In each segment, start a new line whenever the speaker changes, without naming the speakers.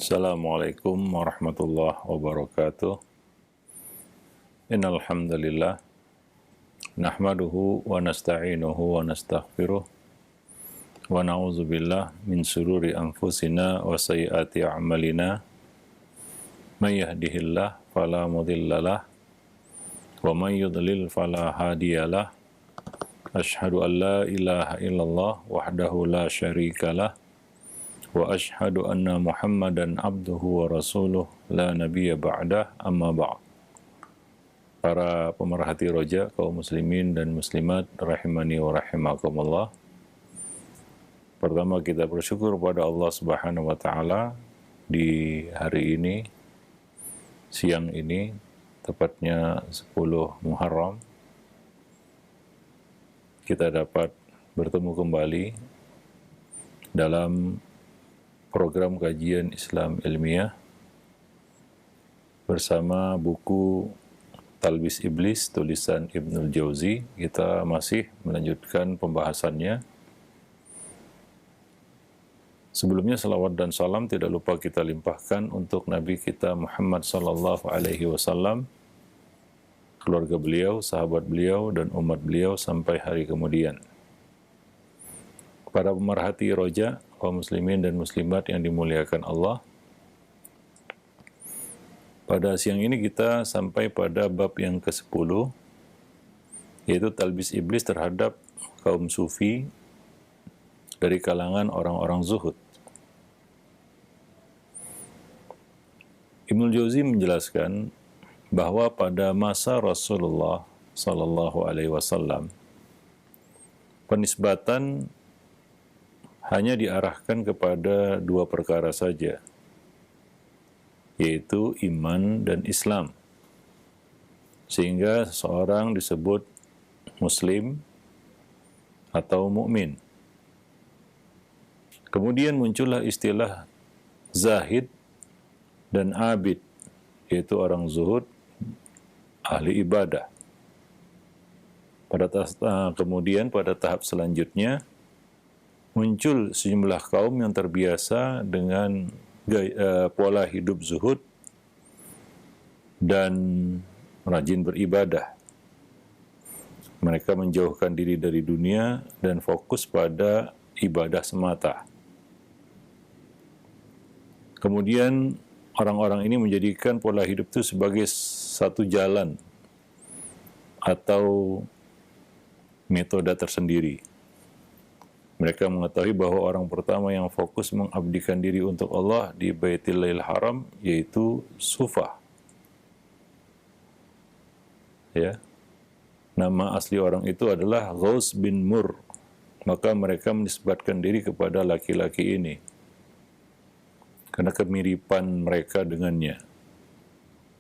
Assalamualaikum warahmatullahi wabarakatuh. Innal hamdalillah nahmaduhu wa nasta'inuhu wa nastaghfiruh wa na'udzubillah min sururi anfusina wa sayyiati a'malina. May yahdihillah fala mudhillalah wa may yudlil fala hadiyalah. Asyhadu an la ilaha illallah wahdahu la syarikalah wa asyhadu anna Muhammadan abduhu wa rasuluh la nabiyya ba'dah, amma ba'd. Para pemerhati roja kaum muslimin dan muslimat rahimani wa rahimakumullah. Pertama, kita bersyukur pada Allah Subhanahu wa taala di hari ini, siang ini, tepatnya 10 Muharram, kita dapat bertemu kembali dalam program kajian Islam ilmiah bersama buku Talbis Iblis tulisan Ibnul Jauzi. Kita masih melanjutkan pembahasannya. Sebelumnya salawat dan salam tidak lupa kita limpahkan untuk Nabi kita Muhammad sallallahu alaihi wasallam, keluarga beliau, sahabat beliau, dan umat beliau sampai hari kemudian. Para pemerhati roja, kaum muslimin dan muslimat yang dimuliakan Allah, pada siang ini kita sampai pada bab yang ke-10, yaitu talbis iblis terhadap kaum sufi dari kalangan orang-orang zuhud. Ibnul Jauzi menjelaskan bahwa pada masa Rasulullah Sallallahu Alaihi Wasallam, penisbatan hanya diarahkan kepada dua perkara saja, yaitu iman dan Islam. Sehingga seseorang disebut muslim atau mukmin. Kemudian muncullah istilah zahid dan abid, yaitu orang zuhud, ahli ibadah. Kemudian pada tahap selanjutnya muncul sejumlah kaum yang terbiasa dengan pola hidup zuhud dan rajin beribadah. Mereka menjauhkan diri dari dunia dan fokus pada ibadah semata. Kemudian orang-orang ini menjadikan pola hidup itu sebagai satu jalan atau metode tersendiri. Mereka mengetahui bahwa orang pertama yang fokus mengabdikan diri untuk Allah di Baitullahil Haram yaitu Sufah. Ya. Nama asli orang itu adalah Ghaus bin Mur. Maka mereka menisbatkan diri kepada laki-laki ini karena kemiripan mereka dengannya,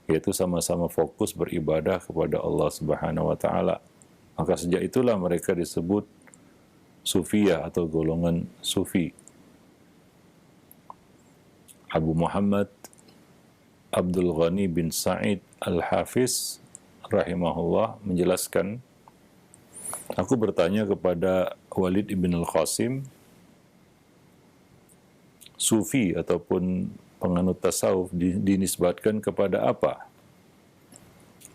yaitu sama-sama fokus beribadah kepada Allah Subhanahu wa taala. Maka sejak itulah mereka disebut Sufiyah atau golongan Sufi. Abu Muhammad Abdul Ghani bin Sa'id Al-Hafiz rahimahullah menjelaskan, aku bertanya kepada Walid ibn Al-Qasim, Sufi ataupun penganut tasawuf dinisbatkan kepada apa?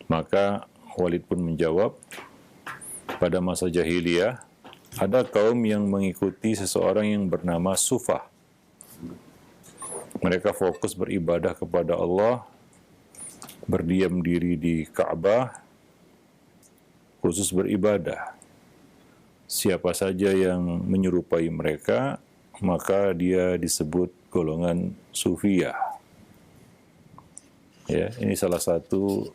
Maka Walid pun menjawab, pada masa jahiliyah ada kaum yang mengikuti seseorang yang bernama Sufah. Mereka fokus beribadah kepada Allah, berdiam diri di Ka'bah, khusus beribadah. Siapa saja yang menyerupai mereka, maka dia disebut golongan Sufiyah. Ya, ini salah satu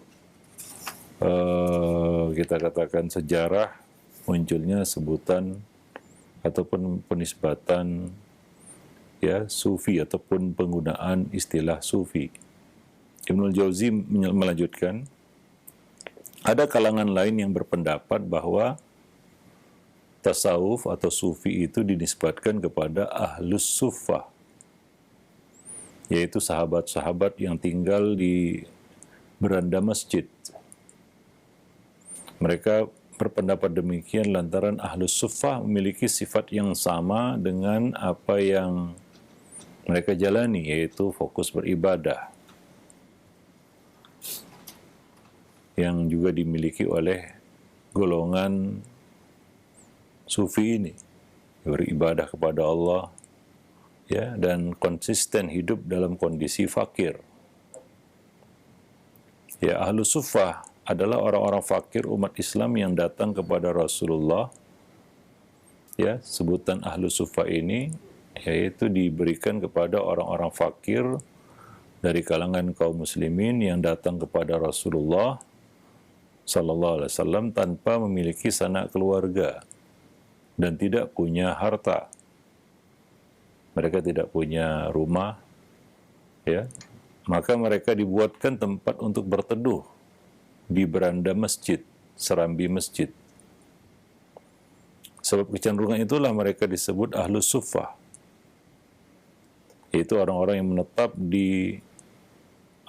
kita katakan sejarah munculnya sebutan ataupun penisbatan ya sufi ataupun penggunaan istilah sufi. Ibnul Jauzi melanjutkan, ada kalangan lain yang berpendapat bahwa tasawuf atau sufi itu dinisbatkan kepada ahlus suffah, yaitu sahabat-sahabat yang tinggal di beranda masjid. Mereka berpendapat demikian lantaran ahlus suffah memiliki sifat yang sama dengan apa yang mereka jalani, yaitu fokus beribadah, yang juga dimiliki oleh golongan sufi ini, beribadah kepada Allah, ya, dan konsisten hidup dalam kondisi fakir. Ya, ahlu suffah adalah orang-orang fakir umat Islam yang datang kepada Rasulullah. Ya, sebutan ahlu suffah ini yaitu diberikan kepada orang-orang fakir dari kalangan kaum muslimin yang datang kepada Rasulullah sallallahu alaihi wasallam tanpa memiliki sanak keluarga dan tidak punya harta. Mereka tidak punya rumah, ya. Maka mereka dibuatkan tempat untuk berteduh di beranda masjid, serambi masjid. Sebab kecenderungan itulah mereka disebut ahlus suffah. Yaitu orang-orang yang menetap di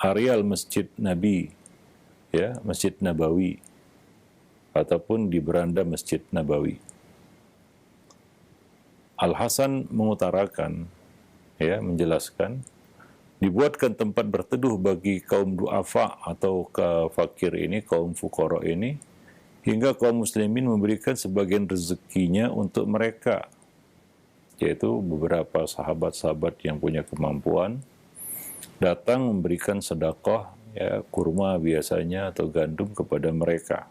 areal masjid Nabi, ya, Masjid Nabawi, ataupun di beranda Masjid Nabawi. Al-Hasan mengutarakan, ya, menjelaskan, dibuatkan tempat berteduh bagi kaum du'afa atau fakir ini, kaum fuqara ini, hingga kaum muslimin memberikan sebagian rezekinya untuk mereka, yaitu beberapa sahabat-sahabat yang punya kemampuan datang memberikan sedekah, ya, kurma biasanya atau gandum kepada mereka.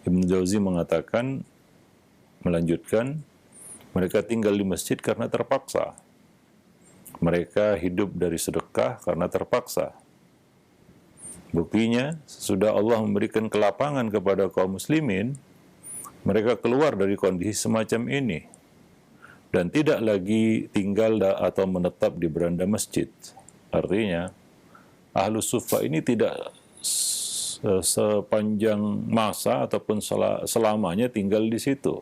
Ibnu Jauzi mengatakan, melanjutkan, mereka tinggal di masjid karena terpaksa. Mereka hidup dari sedekah karena terpaksa. Buktinya, sesudah Allah memberikan kelapangan kepada kaum muslimin, mereka keluar dari kondisi semacam ini dan tidak lagi tinggal atau menetap di beranda masjid. Artinya, ahlus suffah ini tidak sepanjang masa ataupun selamanya tinggal di situ.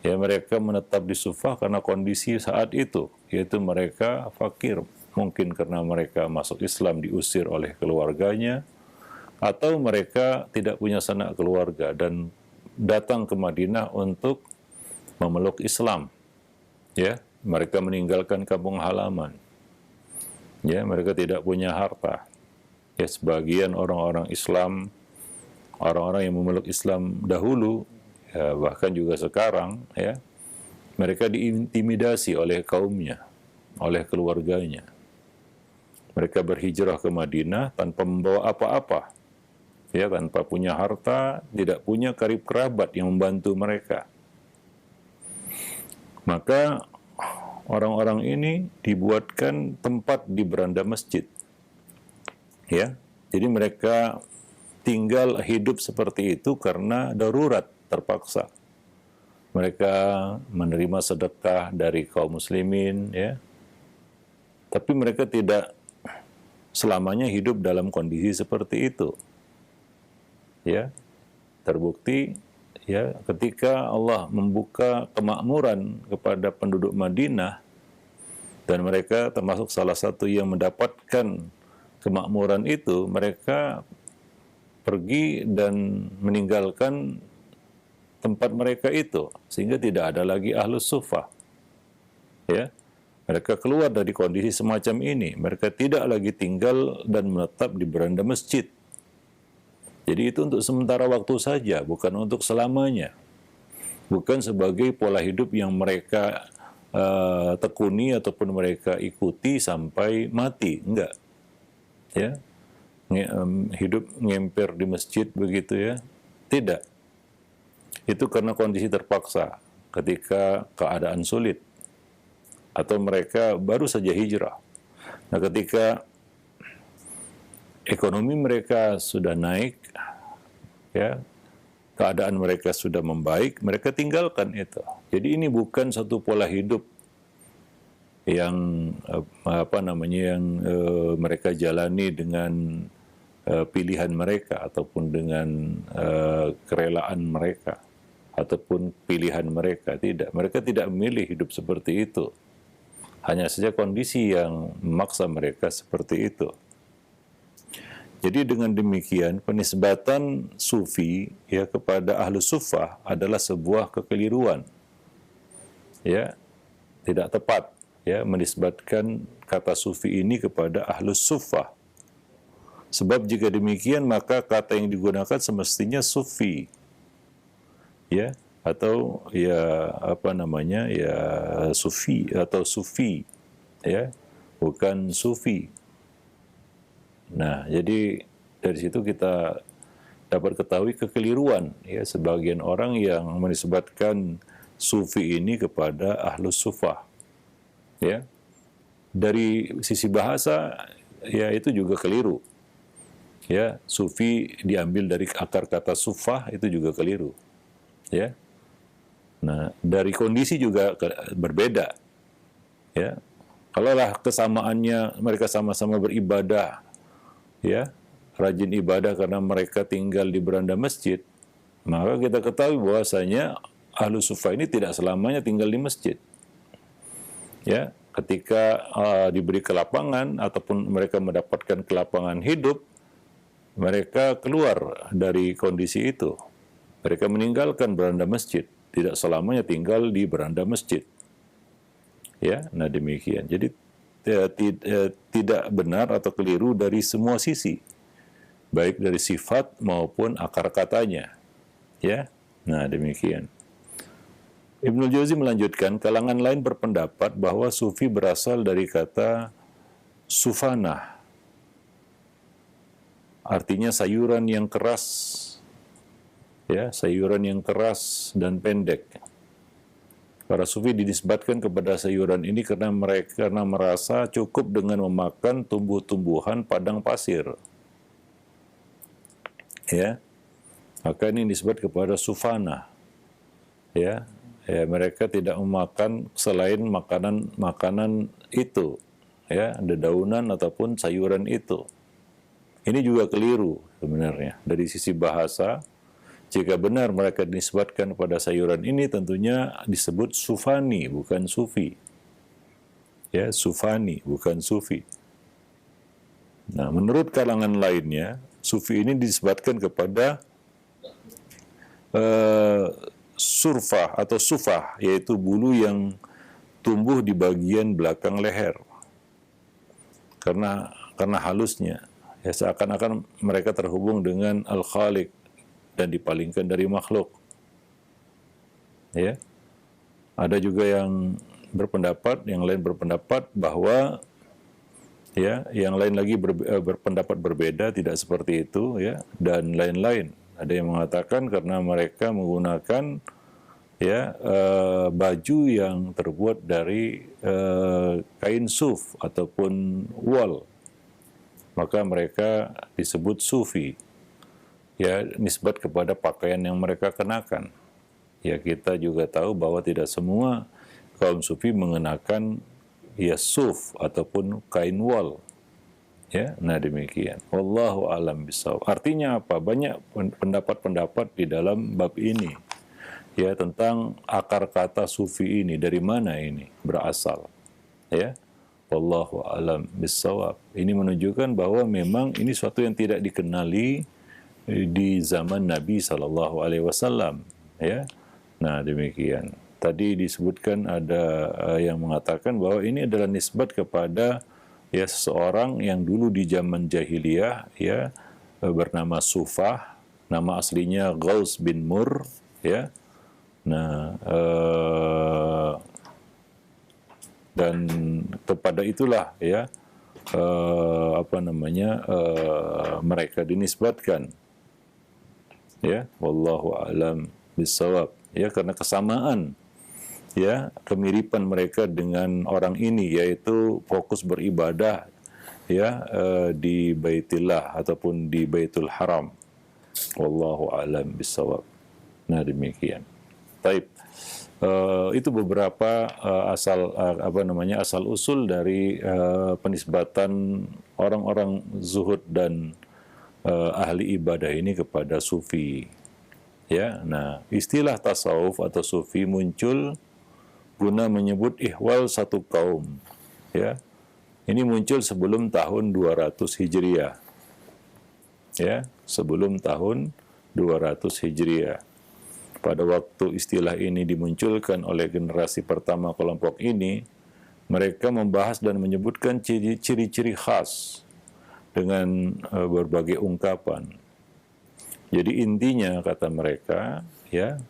Ya, mereka menetap di suffah karena kondisi saat itu, yaitu mereka fakir, mungkin karena mereka masuk Islam diusir oleh keluarganya, atau mereka tidak punya sanak keluarga dan datang ke Madinah untuk memeluk Islam. Ya, mereka meninggalkan kampung halaman. Ya, mereka tidak punya harta. Ya, sebagian orang-orang Islam, orang-orang yang memeluk Islam dahulu, ya, bahkan juga sekarang, ya, mereka diintimidasi oleh kaumnya, oleh keluarganya. Mereka berhijrah ke Madinah tanpa membawa apa-apa, ya, tanpa punya harta, tidak punya karib kerabat yang membantu mereka. Maka orang-orang ini dibuatkan tempat di beranda masjid, ya. Jadi mereka tinggal hidup seperti itu karena darurat, terpaksa. Mereka menerima sedekah dari kaum muslimin, ya. Tapi mereka tidak selamanya hidup dalam kondisi seperti itu. Ya. Terbukti, ya, ketika Allah membuka kemakmuran kepada penduduk Madinah dan mereka termasuk salah satu yang mendapatkan kemakmuran itu, mereka pergi dan meninggalkan tempat mereka itu, sehingga tidak ada lagi ahlus suffah. Ya, mereka keluar dari kondisi semacam ini. Mereka tidak lagi tinggal dan menetap di beranda masjid. Jadi itu untuk sementara waktu saja, bukan untuk selamanya. Bukan sebagai pola hidup yang mereka tekuni ataupun mereka ikuti sampai mati, enggak. Ya, hidup ngemper di masjid begitu, ya, tidak. Itu karena kondisi terpaksa ketika keadaan sulit atau mereka baru saja hijrah. Nah, ketika ekonomi mereka sudah naik, ya, keadaan mereka sudah membaik, mereka tinggalkan itu. Jadi ini bukan satu pola hidup yang mereka jalani dengan pilihan mereka ataupun dengan kerelaan mereka ataupun pilihan mereka. Tidak, mereka tidak memilih hidup seperti itu. Hanya saja kondisi yang memaksa mereka seperti itu. Jadi dengan demikian penisbatan sufi, ya, kepada ahlus suffah adalah sebuah kekeliruan. Ya, tidak tepat, ya menisbatkan kata sufi ini kepada ahlus suffah. Sebab jika demikian maka kata yang digunakan semestinya sufi, ya, atau ya apa namanya, ya sufi atau sufi, ya, bukan sufi. Nah, jadi dari situ kita dapat ketahui kekeliruan, ya, sebagian orang yang menisbatkan sufi ini kepada ahlus suffah, ya. Dari sisi bahasa, ya itu juga keliru, ya. Sufi diambil dari akar kata sufah, itu juga keliru, ya. Nah, dari kondisi juga berbeda, ya. Kalaulah kesamaannya mereka sama-sama beribadah, ya, rajin ibadah karena mereka tinggal di beranda masjid, maka kita ketahui bahwasanya ahlu suffah ini tidak selamanya tinggal di masjid. Ya, ketika diberi kelapangan ataupun mereka mendapatkan kelapangan hidup, mereka keluar dari kondisi itu. Mereka meninggalkan beranda masjid, tidak selamanya tinggal di beranda masjid. Ya, nah demikian. Jadi tidak benar atau keliru dari semua sisi, baik dari sifat maupun akar katanya. Ya, nah demikian. Ibnul Jauzi melanjutkan, kalangan lain berpendapat bahwa sufi berasal dari kata sufanah, artinya sayuran yang keras, ya, sayuran yang keras dan pendek. Para sufi dinisbatkan kepada sayuran ini karena mereka merasa cukup dengan memakan tumbuh-tumbuhan padang pasir. Ya, maka ini disebut kepada sufana. Ya, mereka tidak memakan selain makanan itu, ya, dedaunan ataupun sayuran itu. Ini juga keliru sebenarnya dari sisi bahasa. Jika benar mereka dinisbatkan pada sayuran ini, tentunya disebut sufani, bukan sufi. Ya, sufani, bukan sufi. Nah, menurut kalangan lainnya, sufi ini dinisbatkan kepada surfah atau sufah, yaitu bulu yang tumbuh di bagian belakang leher. Karena halusnya, ya, seakan-akan mereka terhubung dengan Al-Khaliq dan dipalingkan dari makhluk. Ya, ada juga yang lain berpendapat bahwa, ya, yang lain lagi berpendapat berbeda, tidak seperti itu, ya, dan lain-lain. Ada yang mengatakan karena mereka menggunakan, ya, baju yang terbuat dari kain suf ataupun wol, maka mereka disebut sufi. Ya, nisbat kepada pakaian yang mereka kenakan. Ya, kita juga tahu bahwa tidak semua kaum sufi mengenakan, ya, suf ataupun kain wol. Ya, nah demikian. Wallahu a'lam bishawab. Artinya apa? Banyak pendapat-pendapat di dalam bab ini, ya, tentang akar kata sufi ini, dari mana ini berasal. Ya, wallahu a'lam bishawab. Ini menunjukkan bahwa memang ini suatu yang tidak dikenali di zaman Nabi SAW, ya. Nah demikian. Tadi disebutkan ada yang mengatakan bahwa ini adalah nisbat kepada, ya, seseorang yang dulu di zaman jahiliyah, ya, bernama Sufah, nama aslinya Ghaus bin Mur, ya. Nah, dan kepada itulah, ya, mereka dinisbatkan. Ya, wallahu a'lam bishawab. Ya, karena kesamaan, ya, kemiripan mereka dengan orang ini, yaitu fokus beribadah, ya, di Baitillah ataupun di Baitul Haram. Wallahu a'lam bishawab. Nah demikian. Taib. Itu beberapa asal usul dari penisbatan orang-orang zuhud dan ahli ibadah ini kepada sufi. Ya, nah, istilah tasawuf atau sufi muncul guna menyebut ihwal satu kaum. Ya, ini muncul sebelum tahun 200 Hijriah. Ya, sebelum tahun 200 Hijriah. Pada waktu istilah ini dimunculkan oleh generasi pertama kelompok ini, Mereka membahas dan menyebutkan ciri-ciri khas dengan berbagai ungkapan. Jadi intinya kata mereka, ya,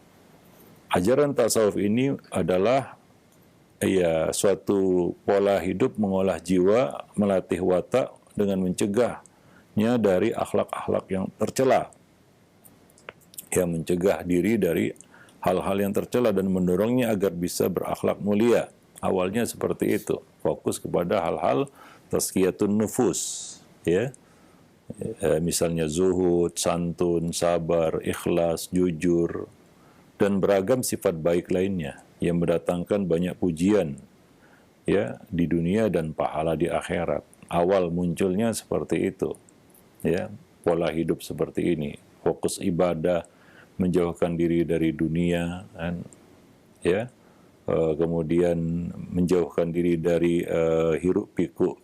ajaran tasawuf ini adalah ya suatu pola hidup mengolah jiwa, melatih watak dengan mencegahnya dari akhlak-akhlak yang tercela. Ya, mencegah diri dari hal-hal yang tercela dan mendorongnya agar bisa berakhlak mulia. Awalnya seperti itu, fokus kepada hal-hal tazkiyatun nufus, ya. Misalnya zuhud, santun, sabar, ikhlas, jujur, dan beragam sifat baik lainnya yang mendatangkan banyak pujian, ya, di dunia dan pahala di akhirat. Awal munculnya seperti itu, ya, pola hidup seperti ini, fokus ibadah, menjauhkan diri dari dunia, dan ya, kemudian menjauhkan diri dari hiruk pikuk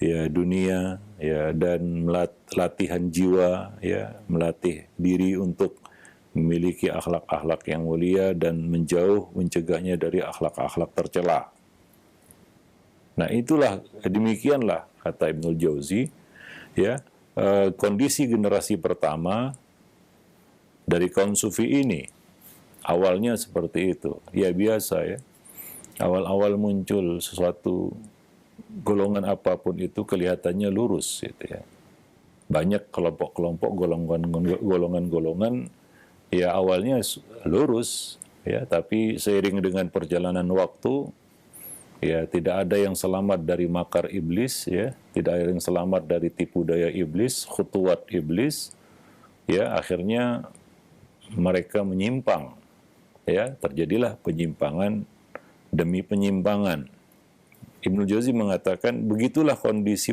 ya dunia, ya, dan latihan jiwa, ya, melatih diri untuk memiliki akhlak-akhlak yang mulia dan mencegahnya dari akhlak-akhlak tercela. Nah, itulah, demikianlah kata Ibnul Jauzi, ya, kondisi generasi pertama dari kaum sufi ini. Awalnya seperti itu, ya biasa, ya. Awal-awal muncul sesuatu golongan apapun itu kelihatannya lurus, gitu ya. Banyak kelompok-kelompok, golongan-golongan, ya awalnya lurus, ya, tapi seiring dengan perjalanan waktu, ya tidak ada yang selamat dari makar iblis, ya, tidak ada yang selamat dari tipu daya iblis, khutuwat iblis, ya, akhirnya mereka menyimpang. Ya, terjadilah penyimpangan demi penyimpangan. Ibnu Jauzi mengatakan begitulah kondisi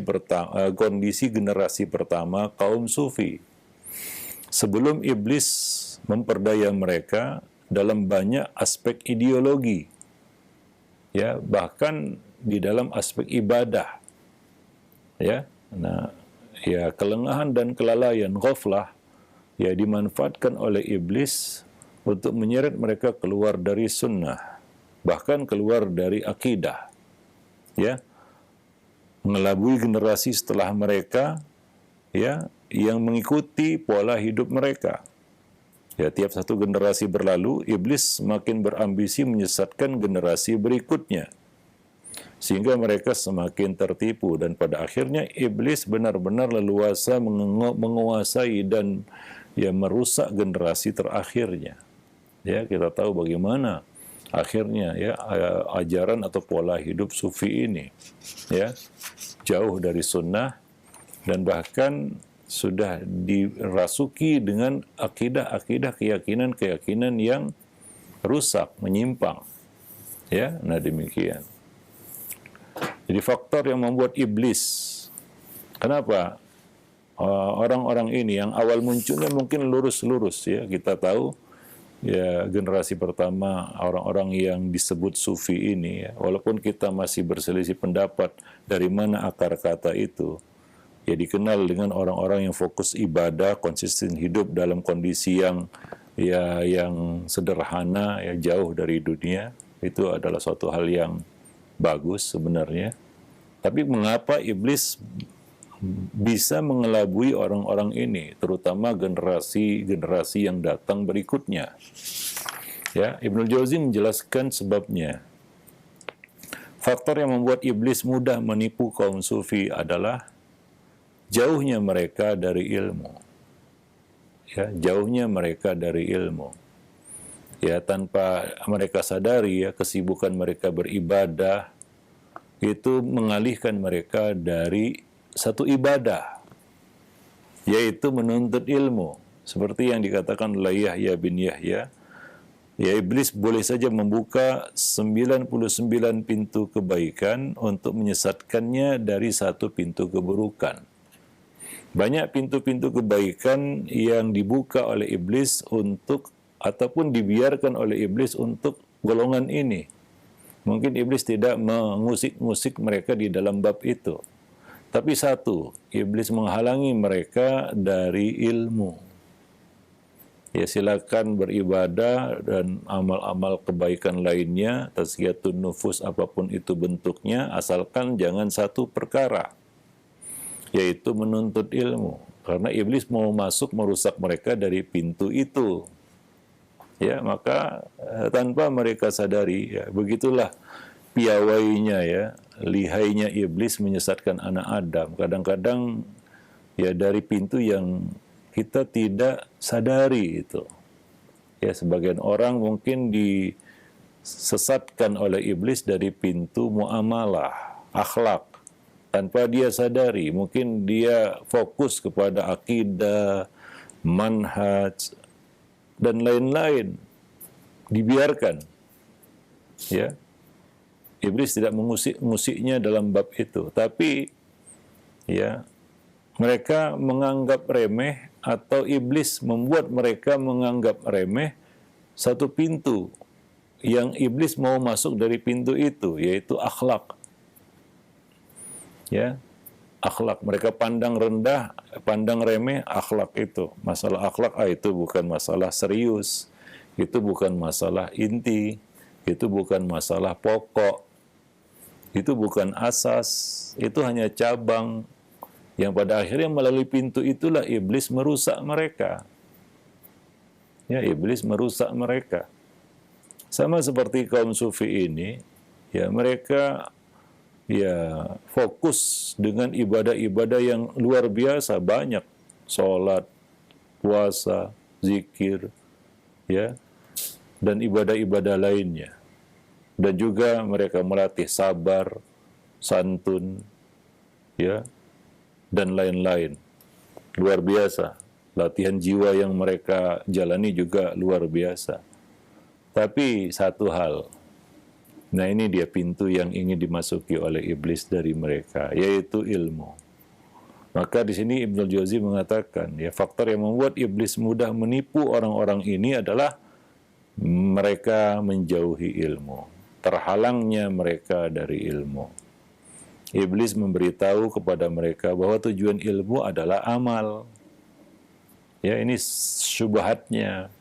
generasi pertama kaum sufi. Sebelum iblis memperdaya mereka dalam banyak aspek ideologi, ya, bahkan di dalam aspek ibadah, ya. Nah, ya, kelengahan dan kelalaian, ghaflah, ya, dimanfaatkan oleh iblis untuk menyeret mereka keluar dari sunnah, bahkan keluar dari akidah, ya, mengelabui generasi setelah mereka, ya, yang mengikuti pola hidup mereka. Ya, tiap satu generasi berlalu, iblis semakin berambisi menyesatkan generasi berikutnya, sehingga mereka semakin tertipu, dan pada akhirnya iblis benar-benar leluasa menguasai dan, ya, merusak generasi terakhirnya. Ya, kita tahu bagaimana akhirnya, ya, ajaran atau pola hidup sufi ini, ya, jauh dari sunnah dan bahkan sudah dirasuki dengan akidah-akidah, keyakinan-keyakinan yang rusak, menyimpang. Ya, nah demikian. Jadi faktor yang membuat iblis, kenapa orang-orang ini yang awal munculnya mungkin lurus-lurus, ya, kita tahu, ya, generasi pertama orang-orang yang disebut sufi ini, ya, walaupun kita masih berselisih pendapat dari mana akar kata itu, ya, dikenal dengan orang-orang yang fokus ibadah, konsisten hidup dalam kondisi yang, ya, yang sederhana, ya, jauh dari dunia. Itu adalah suatu hal yang bagus sebenarnya. Tapi mengapa iblis bisa mengelabui orang-orang ini, terutama generasi-generasi yang datang berikutnya? Ya, Ibnu Jauzi menjelaskan sebabnya. Faktor yang membuat iblis mudah menipu kaum sufi adalah jauhnya mereka dari ilmu. Ya, jauhnya mereka dari ilmu. Ya, tanpa mereka sadari, ya, kesibukan mereka beribadah itu mengalihkan mereka dari satu ibadah, yaitu menuntut ilmu. Seperti yang dikatakan oleh Yahya bin Yahya, ya, iblis boleh saja membuka 99 pintu kebaikan untuk menyesatkannya dari satu pintu keburukan. Banyak pintu-pintu kebaikan yang dibuka oleh iblis untuk, ataupun dibiarkan oleh iblis untuk golongan ini. Mungkin iblis tidak mengusik-ngusik mereka di dalam bab itu. Tapi satu, iblis menghalangi mereka dari ilmu. Ya silakan beribadah dan amal-amal kebaikan lainnya, tazkiyatun nufus apapun itu bentuknya, asalkan jangan satu perkara, yaitu menuntut ilmu. Karena iblis mau masuk merusak mereka dari pintu itu. Ya, maka tanpa mereka sadari, ya, begitulah piawainya ya, lihainya iblis menyesatkan anak Adam. Kadang-kadang ya dari pintu yang kita tidak sadari itu. Ya, sebagian orang mungkin disesatkan oleh iblis dari pintu muamalah, akhlak, tanpa dia sadari. Mungkin dia fokus kepada akidah, manhaj, dan lain-lain. Dibiarkan. Ya. Iblis tidak mengusik-ngusiknya dalam bab itu. Tapi, ya, mereka menganggap remeh atau iblis membuat mereka menganggap remeh satu pintu yang iblis mau masuk dari pintu itu, yaitu akhlak. Ya, akhlak. Mereka pandang rendah, pandang remeh akhlak itu. Masalah akhlak, itu bukan masalah serius. Itu bukan masalah inti. Itu bukan masalah pokok. Itu bukan asas. Itu hanya cabang. Yang pada akhirnya melalui pintu itulah iblis merusak mereka. Ya, iblis merusak mereka. Sama seperti kaum sufi ini, ya mereka ya fokus dengan ibadah-ibadah yang luar biasa banyak, sholat, puasa, zikir, ya, dan ibadah-ibadah lainnya. Dan juga mereka melatih sabar, santun, ya, dan lain-lain. Luar biasa. Latihan jiwa yang mereka jalani juga luar biasa. Tapi satu hal, nah ini dia pintu yang ingin dimasuki oleh iblis dari mereka, yaitu ilmu. Maka di sini Ibnul Jauzi mengatakan, ya faktor yang membuat iblis mudah menipu orang-orang ini adalah mereka menjauhi ilmu, terhalangnya mereka dari ilmu. Iblis memberitahu kepada mereka bahwa tujuan ilmu adalah amal. Ya, ini syubhatnya.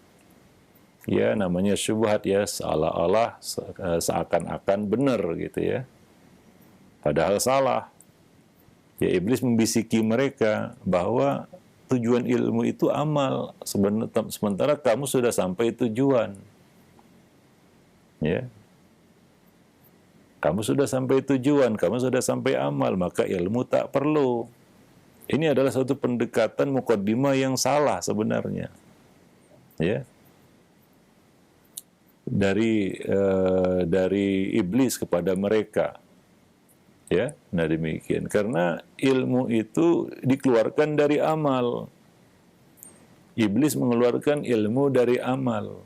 Ya, namanya syubhat ya, seolah-olah seakan-akan benar gitu ya. Padahal salah. Ya, iblis membisiki mereka bahwa tujuan ilmu itu amal, sementara kamu sudah sampai tujuan. Ya. Kamu sudah sampai tujuan, kamu sudah sampai amal, maka ilmu tak perlu. Ini adalah suatu pendekatan mukaddimah yang salah sebenarnya. Ya. Dari iblis kepada mereka. Ya, nah demikian. Karena ilmu itu dikeluarkan dari amal. Iblis mengeluarkan ilmu dari amal.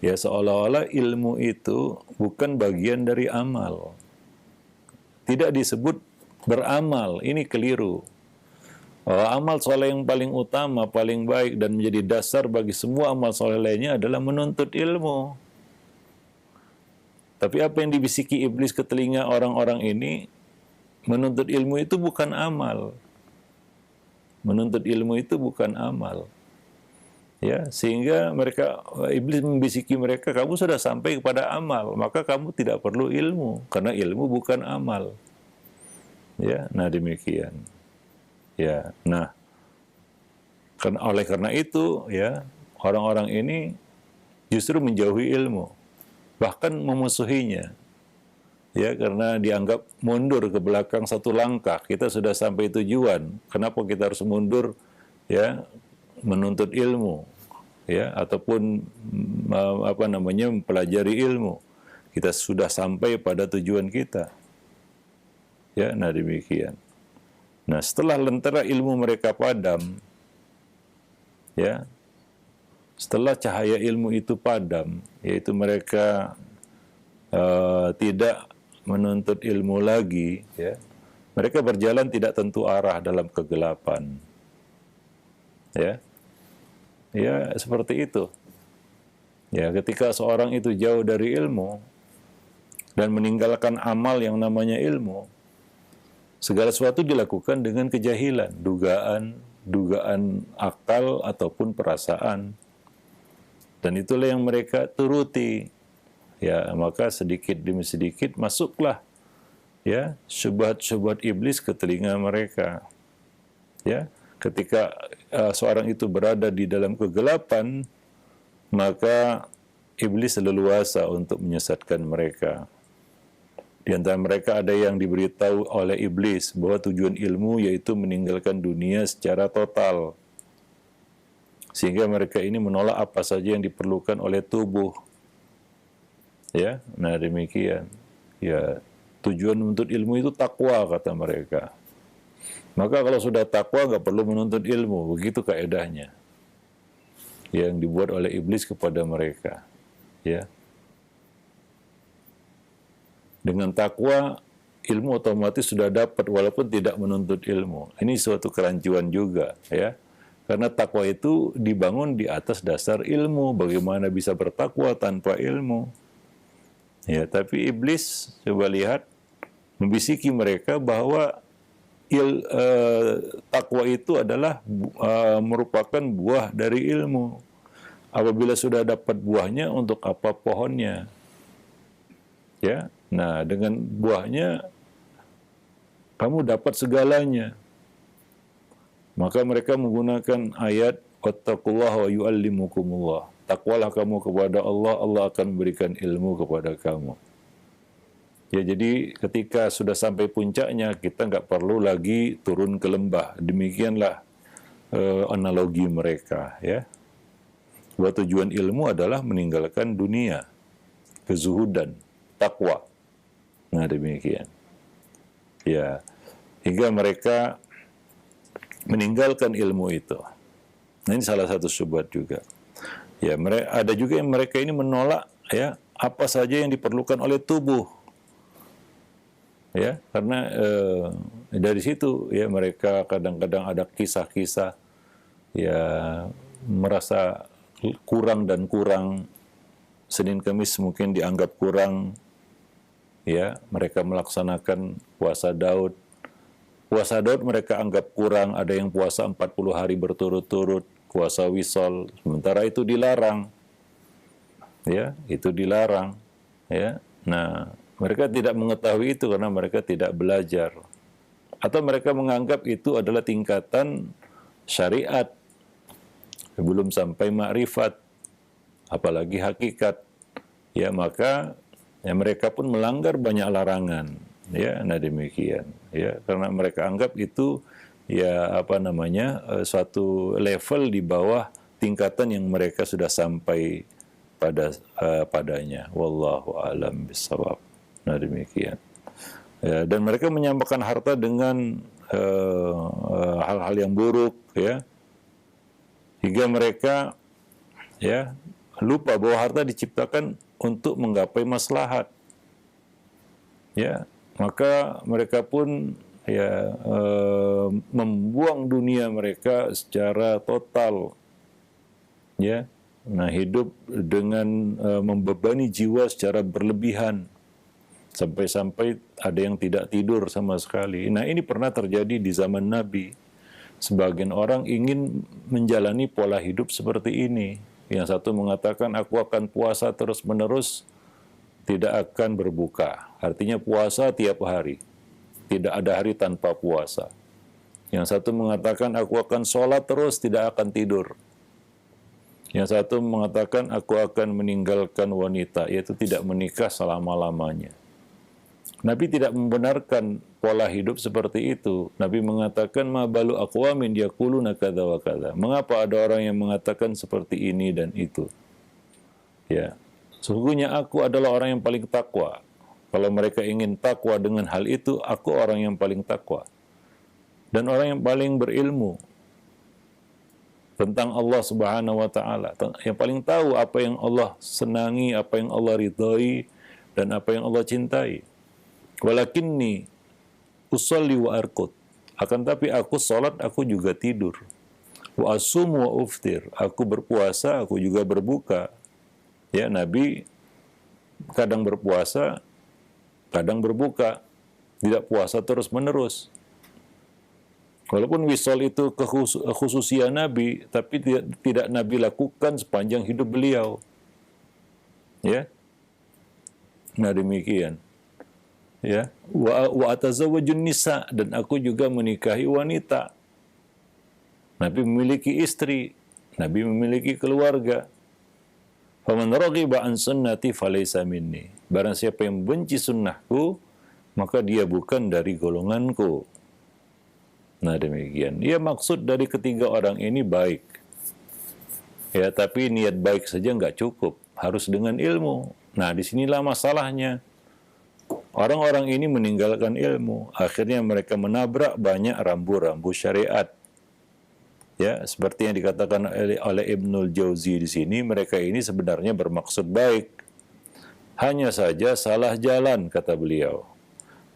Ya, seolah-olah ilmu itu bukan bagian dari amal. Tidak disebut beramal, ini keliru. Amal soleh yang paling utama, paling baik, dan menjadi dasar bagi semua amal soleh lainnya adalah menuntut ilmu. Tapi apa yang dibisiki iblis ke telinga orang-orang ini, menuntut ilmu itu bukan amal. Menuntut ilmu itu bukan amal. Ya, sehingga iblis membisiki mereka, kamu sudah sampai kepada amal, maka kamu tidak perlu ilmu, karena ilmu bukan amal. Ya, nah demikian. Ya, nah, oleh karena itu, ya, orang-orang ini justru menjauhi ilmu, bahkan memusuhinya. Ya, karena dianggap mundur ke belakang satu langkah, kita sudah sampai tujuan, kenapa kita harus mundur, ya, menuntut ilmu, ya, ataupun mempelajari ilmu. Kita sudah sampai pada tujuan kita. Ya, nah demikian. Nah, setelah lentera ilmu mereka padam, ya, setelah cahaya ilmu itu padam, yaitu mereka tidak menuntut ilmu lagi, ya, mereka berjalan tidak tentu arah dalam kegelapan. Ya, ya seperti itu. Ya, ketika seorang itu jauh dari ilmu dan meninggalkan amal yang namanya ilmu, segala sesuatu dilakukan dengan kejahilan, dugaan, dugaan akal ataupun perasaan. Dan itulah yang mereka turuti. Ya, maka sedikit demi sedikit masuklah ya syubhat-syubhat iblis ke telinga mereka. Ya, ketika seorang itu berada di dalam kegelapan, maka iblis leluasa untuk menyesatkan mereka. Di antara mereka ada yang diberitahu oleh iblis bahwa tujuan ilmu yaitu meninggalkan dunia secara total. Sehingga mereka ini menolak apa saja yang diperlukan oleh tubuh. Ya, nah demikian. Ya, tujuan menuntut ilmu itu takwa kata mereka. Maka kalau sudah takwa nggak perlu menuntut ilmu, begitu kaedahnya yang dibuat oleh iblis kepada mereka. Ya, dengan takwa ilmu otomatis sudah dapat walaupun tidak menuntut ilmu. Ini suatu kerancuan juga, ya. Karena takwa itu dibangun di atas dasar ilmu. Bagaimana bisa bertakwa tanpa ilmu? Ya, tapi iblis coba lihat membisiki mereka bahwa takwa itu adalah merupakan buah dari ilmu. Apabila sudah dapat buahnya, untuk apa pohonnya? Ya, nah dengan buahnya kamu dapat segalanya. Maka mereka menggunakan ayat wattaqullaha wa yu'allimukumullah. Takwalah kamu kepada Allah, Allah akan memberikan ilmu kepada kamu. Ya, jadi ketika sudah sampai puncaknya, kita nggak perlu lagi turun ke lembah. Demikianlah analogi mereka, ya. Bahwa tujuan ilmu adalah meninggalkan dunia, kezuhudan, takwa. Nah, demikian. Ya, hingga mereka meninggalkan ilmu itu. Nah, ini salah satu syubhat juga. Ya, ada juga yang mereka ini menolak ya apa saja yang diperlukan oleh tubuh. Ya, karena dari situ ya mereka kadang-kadang ada kisah-kisah ya merasa kurang dan kurang. Senin Kamis mungkin dianggap kurang. Ya, mereka melaksanakan puasa Daud. Puasa Daud mereka anggap kurang, ada yang puasa 40 hari berturut-turut, puasa wisol, sementara itu dilarang. Ya, itu dilarang. Ya. Nah, mereka tidak mengetahui itu karena mereka tidak belajar. Atau mereka menganggap itu adalah tingkatan syariat. Belum sampai makrifat, apalagi hakikat. Ya, maka ya mereka pun melanggar banyak larangan. Ya, nah demikian. Ya, karena mereka anggap itu ya apa namanya suatu level di bawah tingkatan yang mereka sudah sampai padanya. Wallahu a'lam bishawab. Nah demikian. Ya, dan mereka menyampaikan harta dengan hal-hal yang buruk, ya, hingga mereka ya lupa bahwa harta diciptakan untuk menggapai maslahat. Ya, maka mereka pun ya membuang dunia mereka secara total. Ya, nah hidup dengan membebani jiwa secara berlebihan. Sampai-sampai ada yang tidak tidur sama sekali. Nah, ini pernah terjadi di zaman Nabi. Sebagian orang ingin menjalani pola hidup seperti ini. Yang satu mengatakan, aku akan puasa terus-menerus, tidak akan berbuka. Artinya puasa tiap hari. Tidak ada hari tanpa puasa. Yang satu mengatakan, aku akan sholat terus, tidak akan tidur. Yang satu mengatakan, aku akan meninggalkan wanita, yaitu tidak menikah selama-lamanya. Nabi tidak membenarkan pola hidup seperti itu. Nabi mengatakan, ma balu aqwamin yaquluna kadza wa kadza. Mengapa ada orang yang mengatakan seperti ini dan itu? Ya, sesungguhnya aku adalah orang yang paling takwa. Kalau mereka ingin takwa dengan hal itu, aku orang yang paling takwa. Dan orang yang paling berilmu tentang Allah Subhanahu wa taala, yang paling tahu apa yang Allah senangi, apa yang Allah ridhai, dan apa yang Allah cintai. Walakinni usolli wa arqud. Akan tapi aku salat, aku juga tidur. Wa asum wa uftir. Aku berpuasa, aku juga berbuka. Ya, Nabi kadang berpuasa, kadang berbuka. Tidak puasa terus-menerus. Walaupun wisol itu kekhususian Nabi, tapi tidak Nabi lakukan sepanjang hidup beliau. Ya, nah demikian. Ya, wa atazawwajun nisa, dan aku juga menikahi wanita. Nabi memiliki istri, Nabi memiliki keluarga. Faman raghiba an sunnati falaysa minni. Barang siapa yang benci sunnahku, maka dia bukan dari golonganku. Nah demikian. Ya, maksud dari ketiga orang ini baik. Ya, tapi niat baik saja nggak cukup. Harus dengan ilmu. Nah, disinilah masalahnya. Orang-orang ini meninggalkan ilmu. Akhirnya mereka menabrak banyak rambu-rambu syariat. Ya, seperti yang dikatakan oleh Ibnul Jauzi di sini, mereka ini sebenarnya bermaksud baik. Hanya saja salah jalan, kata beliau.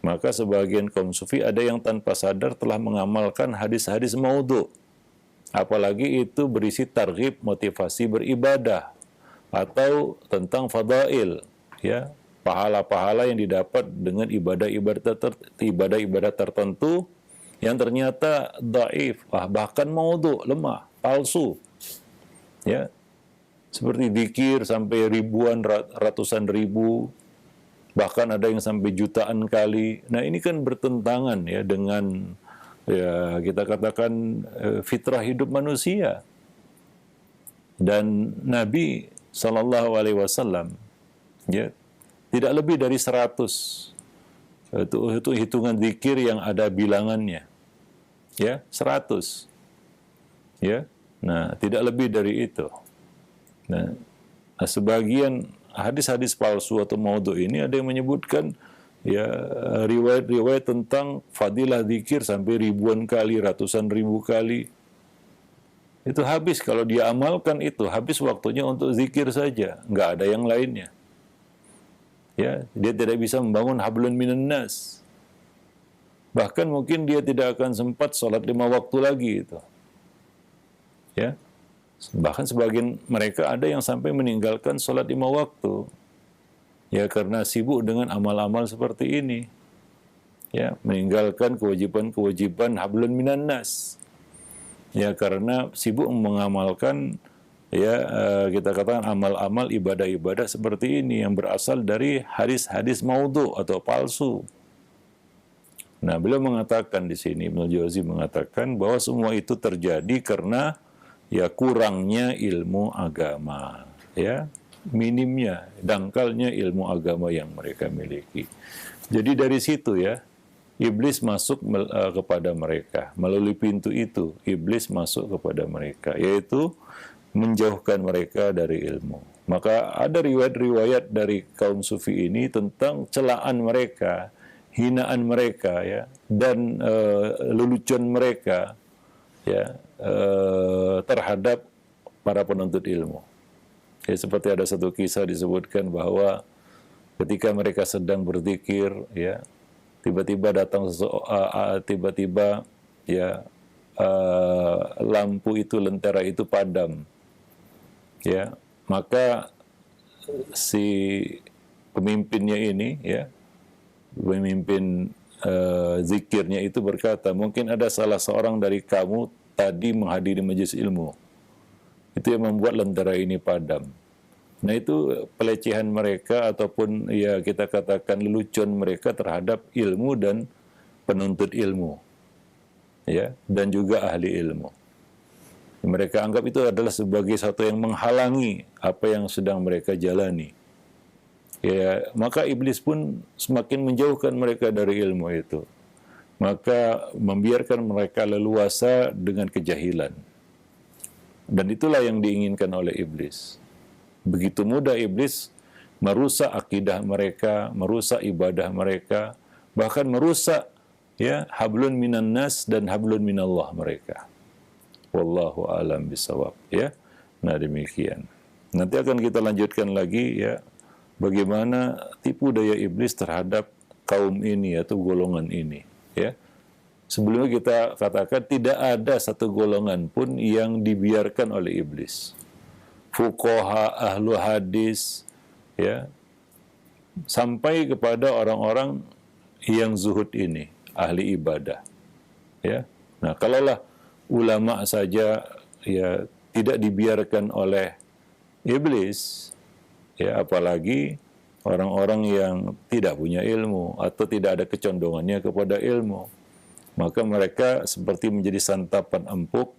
Maka sebagian kaum sufi ada yang tanpa sadar telah mengamalkan hadis-hadis maudhu. Apalagi itu berisi targhib, motivasi beribadah, atau tentang fadail, ya, pahala-pahala yang didapat dengan ibadah-ibadah tertentu yang ternyata dhaif, bahkan maudhu, lemah, palsu. Ya, seperti zikir sampai ribuan, ratusan ribu, bahkan ada yang sampai jutaan kali. Nah, ini kan bertentangan ya dengan, ya, kita katakan fitrah hidup manusia. Dan Nabi Shallallahu Alaihi Wasallam, ya, tidak lebih dari 100 itu hitungan zikir yang ada bilangannya, ya, 100, ya. Nah, tidak lebih dari itu. Nah, sebagian hadis-hadis palsu atau maudhu ini ada yang menyebutkan, ya, riwayat-riwayat tentang fadilah zikir sampai ribuan kali, ratusan ribu kali. Itu habis, kalau dia amalkan itu, habis waktunya untuk zikir saja, nggak ada yang lainnya. Ya, dia tidak bisa membangun hablun minan nas. Bahkan mungkin dia tidak akan sempat sholat 5 waktu lagi itu. Ya, bahkan sebagian mereka ada yang sampai meninggalkan sholat 5 waktu. Ya, karena sibuk dengan amal-amal seperti ini. Ya, meninggalkan kewajiban-kewajiban hablun minan nas. Ya, karena sibuk mengamalkan, ya, kita katakan amal-amal ibadah-ibadah seperti ini yang berasal dari hadis-hadis maudhu atau palsu. Nah, beliau mengatakan di sini, Ibnu Jauzi mengatakan bahwa semua itu terjadi karena, ya, kurangnya ilmu agama, ya, minimnya, dangkalnya ilmu agama yang mereka miliki. Jadi dari situ, ya, iblis masuk kepada mereka. Melalui pintu itu, iblis masuk kepada mereka, yaitu menjauhkan mereka dari ilmu. Maka ada riwayat-riwayat dari kaum sufi ini tentang celaan mereka, hinaan mereka, ya, dan lelucon mereka, ya, terhadap para penuntut ilmu. Ya, seperti ada satu kisah disebutkan bahwa ketika mereka sedang berzikir, ya, tiba-tiba datang tiba-tiba, ya, lampu itu, lentera itu padam. Ya, maka si pemimpinnya ini, ya, pemimpin zikirnya itu berkata, mungkin ada salah seorang dari kamu tadi menghadiri majelis ilmu, itu yang membuat lentera ini padam. Nah, itu pelecehan mereka ataupun, ya, kita katakan lelucon mereka terhadap ilmu dan penuntut ilmu, ya, dan juga ahli ilmu. Mereka anggap itu adalah sebagai sesuatu yang menghalangi apa yang sedang mereka jalani. Ya, maka iblis pun semakin menjauhkan mereka dari ilmu itu. Maka membiarkan mereka leluasa dengan kejahilan. Dan itulah yang diinginkan oleh iblis. Begitu mudah iblis merusak akidah mereka, merusak ibadah mereka, bahkan merusak, ya, hablun minan nas dan hablun minallah mereka. Wallahu a'lam bishawab, ya. Nah, demikian. Nanti akan kita lanjutkan lagi, ya, bagaimana tipu daya iblis terhadap kaum ini atau golongan ini, ya. Sebelumnya kita katakan tidak ada satu golongan pun yang dibiarkan oleh iblis. Fuqaha, ahlu hadis, ya, sampai kepada orang-orang yang zuhud ini, ahli ibadah, ya, Nah, kalaulah ulama saja ya tidak dibiarkan oleh iblis, ya apalagi orang-orang yang tidak punya ilmu atau tidak ada kecondongannya kepada ilmu, maka mereka seperti menjadi santapan empuk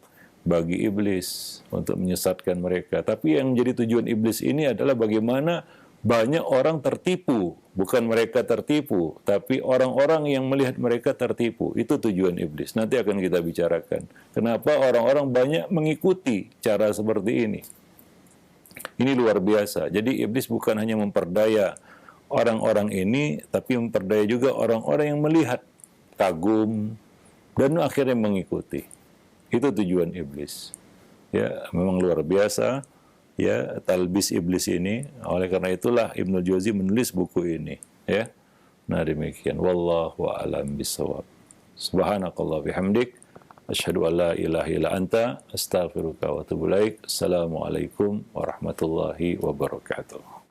bagi iblis untuk menyesatkan mereka. Tapi yang menjadi tujuan iblis ini adalah bagaimana banyak orang tertipu, bukan mereka tertipu, tapi orang-orang yang melihat mereka tertipu. Itu tujuan iblis. Nanti akan kita bicarakan. Kenapa orang-orang banyak mengikuti cara seperti ini. Ini luar biasa. Jadi iblis bukan hanya memperdaya orang-orang ini, tapi memperdaya juga orang-orang yang melihat, kagum, dan akhirnya mengikuti. Itu tujuan iblis. Ya, memang luar biasa. Ya, talbis iblis ini. Oleh karena itulah Ibnul Jauzi menulis buku ini. Ya, nah demikian. Wallahu a'lam bishawab. Subhanakallah bihamdik. Asyhadu an la ilaha illa anta astaghfiruka wa atubu ilaik. Assalamualaikum warahmatullahi wabarakatuh.